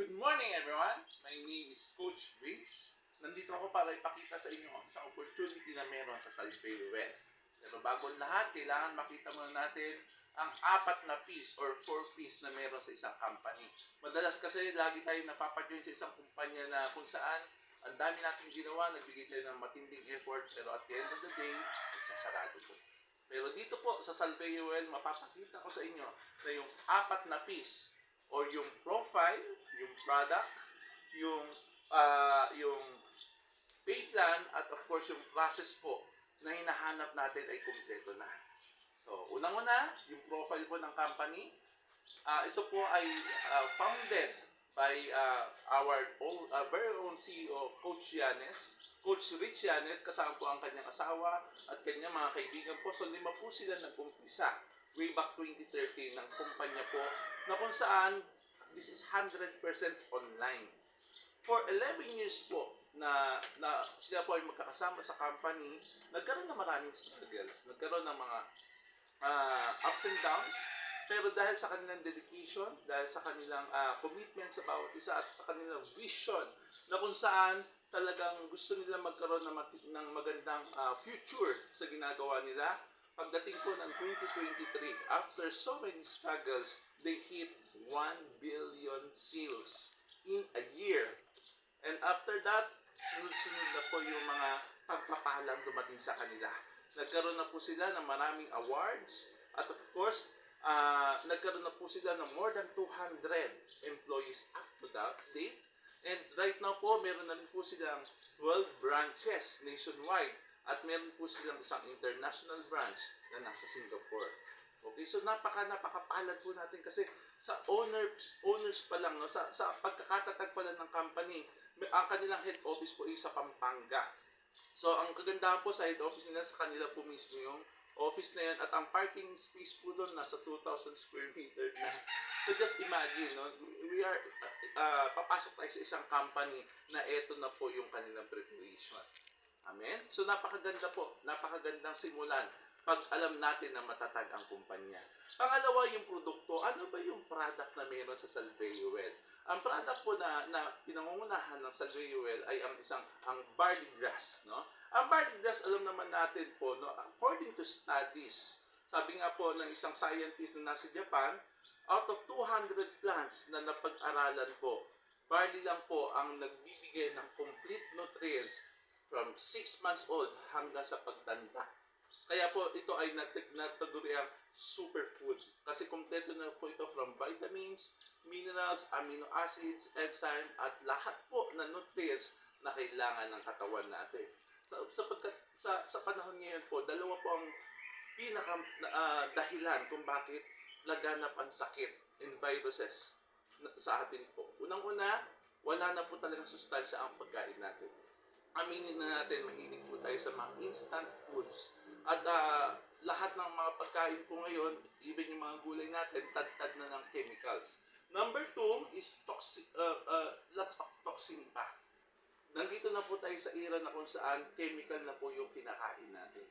Good morning, everyone. My name is Coach Vince. Nandito ako para ipakita sa inyo ang isang opportunity na meron sa Salveo Well. Pero bago ang lahat, kailangan makita muna natin ang apat na piece or 4 piece na meron sa isang company. Madalas kasi lagi tayo napapajoin sa isang kumpanya na kung saan ang dami natin ginawa, nagbigay tayo ng matinding effort, pero at the end of the day, nagsasarado po. Pero dito po sa Salveo Well, mapapakita ko sa inyo na yung apat na piece or yung profile, yung product, yung yung pay plan, at of course yung process po na hinahanap natin ay kumpleto na. So, unang-una, yung profile po ng company. Ito po ay founded by our own, very own CEO, Coach Yanes, Coach Rich Yanes, kasama po ang kanyang asawa at kanyang mga kaibigan po. So, 5 po sila nag-umpisa way back 2013 ng kumpanya po na kung saan this is 100% online. For 11 years po na sila po ay magkakasama sa company, nagkaroon ng maraming struggles, nagkaroon ng mga ups and downs, pero dahil sa kanilang dedication, dahil sa kanilang commitment sa bawat isa at sa kanilang vision na kung saan talagang gusto nila magkaroon ng magandang future sa ginagawa nila, pagdating po ng 2023, after so many struggles, they hit 1 billion sales in a year. And after that, sunod-sunod na po yung mga pagpapalang dumating sa kanila. Nagkaroon na po sila ng maraming awards at of course, nagkaroon na po sila ng more than 200 employees up to that date. And right now po, meron na rin po silang 12 branches nationwide. At meron po silang isang international branch na nasa Singapore. Okay, so napakapalad po natin kasi sa owners pa lang, no, sa pagkakatatag pa lang ng company, ang kanilang head office po ay sa Pampanga. So ang kagandahan po sa head office nila, sa kanila po mismo yung office na yan, at ang parking space po doon nasa 2,000 square meter na. So just imagine, no, we are papasok tayo sa isang company na eto na po yung kanilang preparation. Amen? So napakaganda po, napakagandang simulan pag alam natin na matatag ang kumpanya. Pangalawa, yung produkto. Ano ba yung product na meron sa Salveo Well? Ang product po na pinangungunahan ng Salveo Well ay ang barley grass, no? Ang barley grass, alam naman natin po, no, according to studies, sabi nga po ng isang scientist na nasa Japan, out of 200 plants na napag-aralan po, barley lang po ang nagbibigay ng complete nutrients from 6 months old hanggang sa pagtanda. Kaya po ito ay nataguri ang superfood kasi kompleto na po ito from vitamins, minerals, amino acids, enzyme at lahat po na nutrients na kailangan ng katawan natin. Sapagkat sa panahon ngayon po, dalawa po ang pinaka dahilan kun bakit laganap ang sakit and viruses sa atin po. Unang-una, wala na po talagang sustansya ang pagkain natin. Aminin na natin, mahilig po tayo sa mga instant foods. At lahat ng mga pagkain po ngayon, even yung mga gulay natin, tad-tad na ng chemicals. Number 2 is lots of toxin pa. Nandito na po tayo sa era na kung saan chemical na po yung kinakain natin.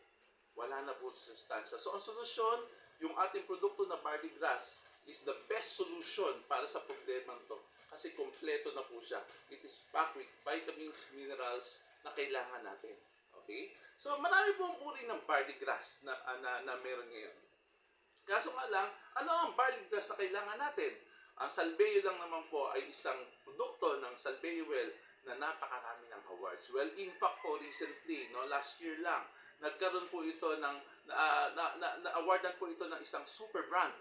Wala na po sustansya. So ang solusyon, yung ating produkto na barley grass is the best solution para sa problema to. Kasi kompleto na po siya. It is packed with vitamins, minerals na kailangan natin. Okay? So, marami po ang uri ng barley grass na meron ngayon. Kaso nga lang, ano ang barley grass na kailangan natin? Ang Salveo lang naman po ay isang produkto ng Salveo Well na napakarami ng awards. Well, in fact po, recently, no, last year lang, nagkaroon po ito ng, na-awardan po ito ng isang super brand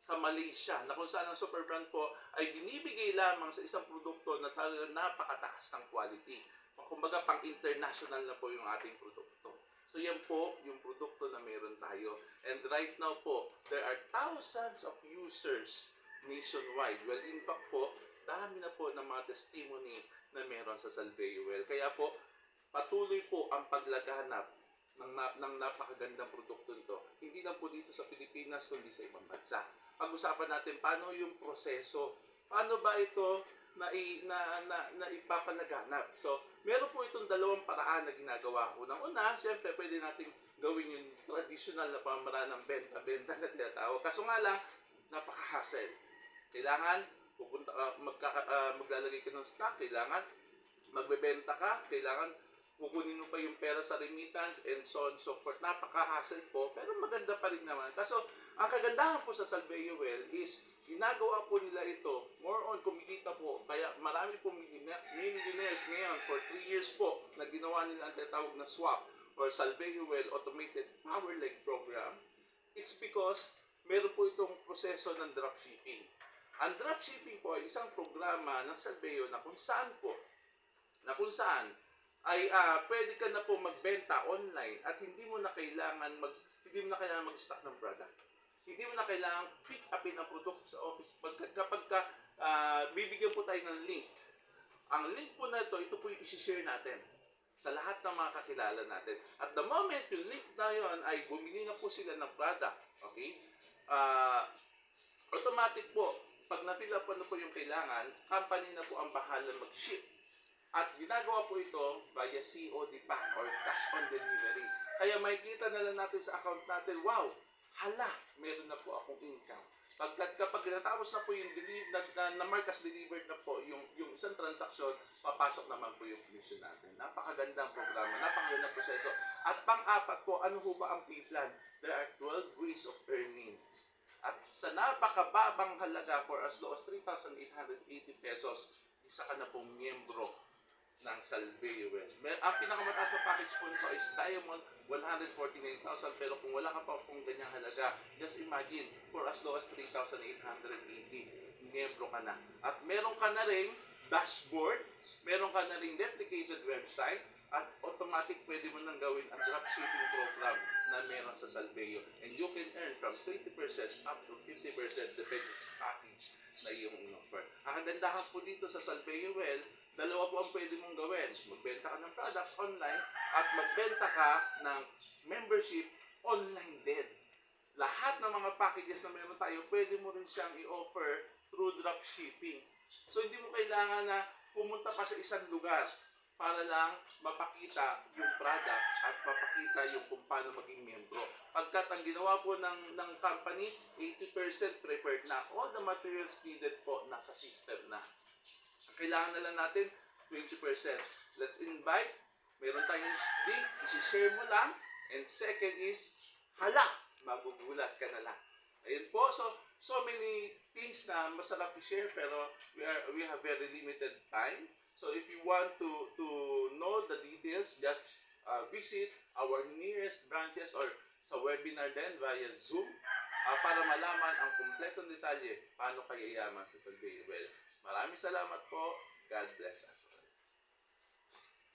sa Malaysia, na kung saan ang super brand po ay binibigay lamang sa isang produkto na talagang napakataas ng quality. Kumbaga, pang-international na po yung ating produkto. So, yan po yung produkto na meron tayo. And right now po, there are thousands of users nationwide. Well, in fact po, dami na po ng mga testimony na meron sa Salveo Well. Kaya po, patuloy po ang paglaganap ng napakagandang produkto nito. Hindi lang po dito sa Pilipinas, kundi sa ibang bansa. Pag-usapan natin paano yung proseso. Paano ba ito na ipapalaganap. So, meron po itong dalawang paraan na ginagawa. Unang-una, siyempre, pwede nating gawin yung traditional na pamaraan ng benta-benta na tinatawag. Kaso nga lang, napaka-hassle. Kailangan maglalagay ka ng stock, kailangan magbebenta ka, kailangan kukunin mo pa yung pera sa remittance and so on and so forth. Napaka-hassle po, pero maganda pa rin naman. Kaso, ang kagandahan po sa Salveyo Well is, ginagawa po nila ito, more on kumikita po, kaya marami po millionaires ngayon for 3 years po na ginawa nila ang tinatawag na swap or Salveyo Well Automated Power Leg Program. It's because meron po itong proseso ng dropshipping. Ang dropshipping po ay isang programa ng Salveyo na kung saan ay pwede ka na po magbenta online at hindi mo na kailangan mag-stock ng product. Hindi mo na kailangan pick upin ang produkto sa office. Kapag bibigyan po tayo ng link. Ang link po na ito po yung isi-share natin sa lahat ng mga kakilala natin. At the moment yung link na yun ay bumili na po sila ng product, okay? Automatic po, pag na-fill up na po yung kailangan, company na po ang bahala mag-ship. At ginagawa po ito via COD pa or cash on delivery. Kaya makikita na lang natin sa account natin, wow, hala, meron na po akong income. Kapag natapos na po yung na-mark as delivered na po yung isang transaksyon, papasok naman po yung commission natin. Napakagandang programa, napakagandang proseso. At pang-apat po, ano ho ba ang P-plan? There are 12 ways of earning. At sa napakababang halaga for as low as 3,880 pesos, isa ka na pong miyembro ng Salveyo Well. Ang pinakamataas na package po nito is Diamond 149,000, pero kung wala ka pa kung ganyang halaga, just imagine, for as low as 3,880, miyembro ka na. At meron ka na rin dashboard, meron ka na rin replicated website, at automatic pwede mo nang gawin ang dropshipping program na meron sa Salveyo. And you can earn from 20% up to 50% depende sa package na iyong in-offer. Ang kagandahan po dito sa Salveyo Well, dalawa po ang pwede mong gawin. Magbenta ka ng products online at magbenta ka ng membership online din. Lahat ng mga packages na meron tayo, pwede mo rin siyang i-offer through dropshipping. So hindi mo kailangan na pumunta pa sa isang lugar para lang mapakita yung product at mapakita yung kung paano maging miyembro. Pagkat ang ginawa po ng company, 80% prepared na. All the materials needed po nasa system na. Kailangan na lang natin 20%. Let's invite. Meron tayong link, isi-share mo lang. And second is, hala, magugulat ka na lang. Ayun po, so many things na masarap i-share pero we have very limited time. So if you want to know the details, just visit our nearest branches or sa webinar din via Zoom para malaman ang kumpletong detalye paano kayo yaman sa Salveyo Well. Maraming salamat po. God bless us.